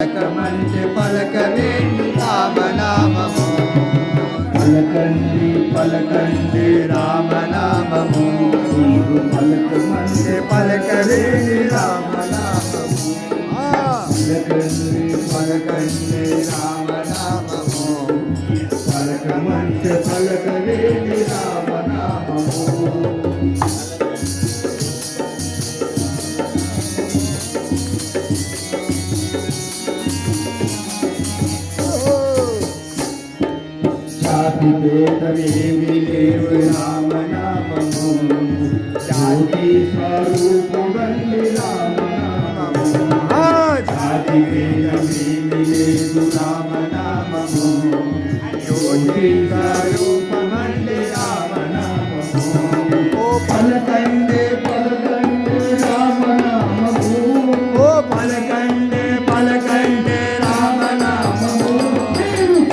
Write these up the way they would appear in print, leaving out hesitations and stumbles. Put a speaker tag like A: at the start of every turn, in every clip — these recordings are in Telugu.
A: పలకమంటే పలకలేని రామనామము.
B: పలకండి పలకండి
A: రామనామము.
B: నీవు పలకమంటే
A: పలకలేని రామనామము.
B: పలకండి
A: పలకండి రామనామము.
B: పలకమంటే పలకలేని రామనామము. జాతి భేదమేమి లేవు రామనామము. జ్యోతి స్వరూపుడండి రామనామము. జాతి భేదమేమి లేదు
A: రామనామము. జ్యోతి స్వరూపమండి రామనామము.
B: పలకండి పలకండి రామనామము.
A: పలకండి పలకండి రామనామము.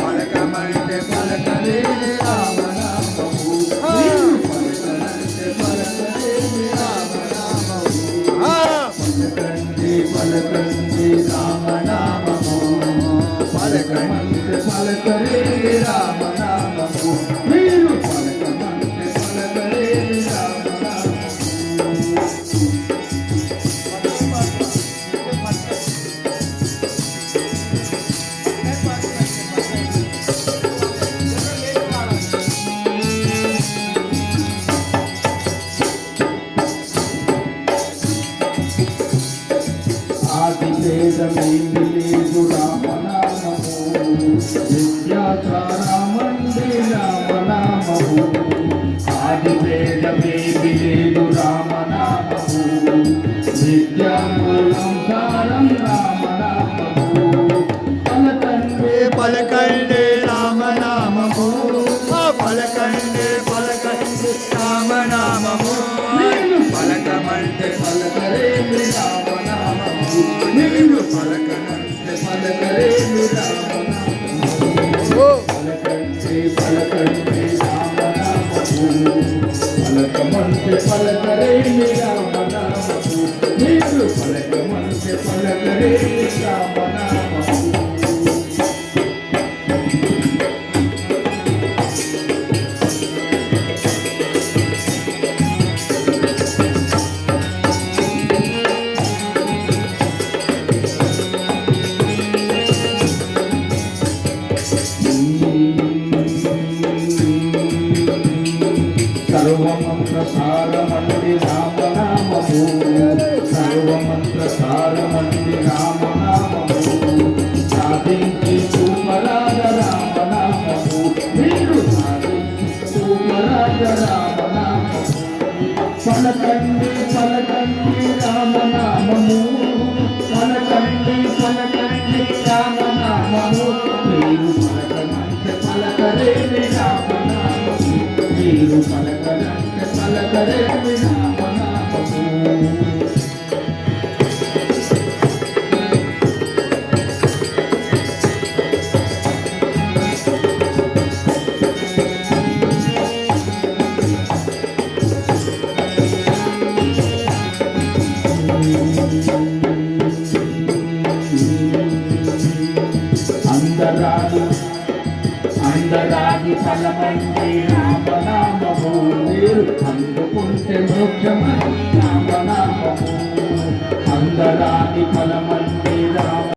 A: పలకమంటే పలకలేని రామనామము.
B: పలకండి పలకండి
A: రామనామము.
B: రామనామము.
A: పలకమంటే
B: పలకలేని రామనామము. మీరు పలకమంటే పలకలేని రామనామము. ఆది భేదమేమి లేదు రామనామము. విద్యాచారమంది రామనామము. ఆది భేదమేమి లేదు రామనామము. విద్యామూలం సారం రామనామము. పలకండి
A: పలకండి రామనామము. పలకండి పలకండి రామనామము. పలకమంటే
B: పలకలేని రామనామము.
A: నీవు పలకమంటే
B: పలకలేని రామనామము. పలకండి పలకండి రామనామము. పలకమంటే పలకలేని రామనామము. నీవు పలకమంటే పలకలేని రామనామము. సర్వమంత్ర సారమంది రామనామము. సర్వమంత్ర సారమంది రామనామము. సాధించి చూపరాజ రామనామము. మీరు సాధించి చూపరాజ రామనామము. పలకండి పలకండి రామనామము. పలకండి పలకండి రామనామము. మీరు పలకమంటే పలకలేని రామనామము. మీరు పలకలంటే పలకలేని రామనామము. అందరాది ఫలమంది రామనామము. మీరు అందుకుంటే మోక్షమని రామనామము. అందరాది ఫలమంది రామ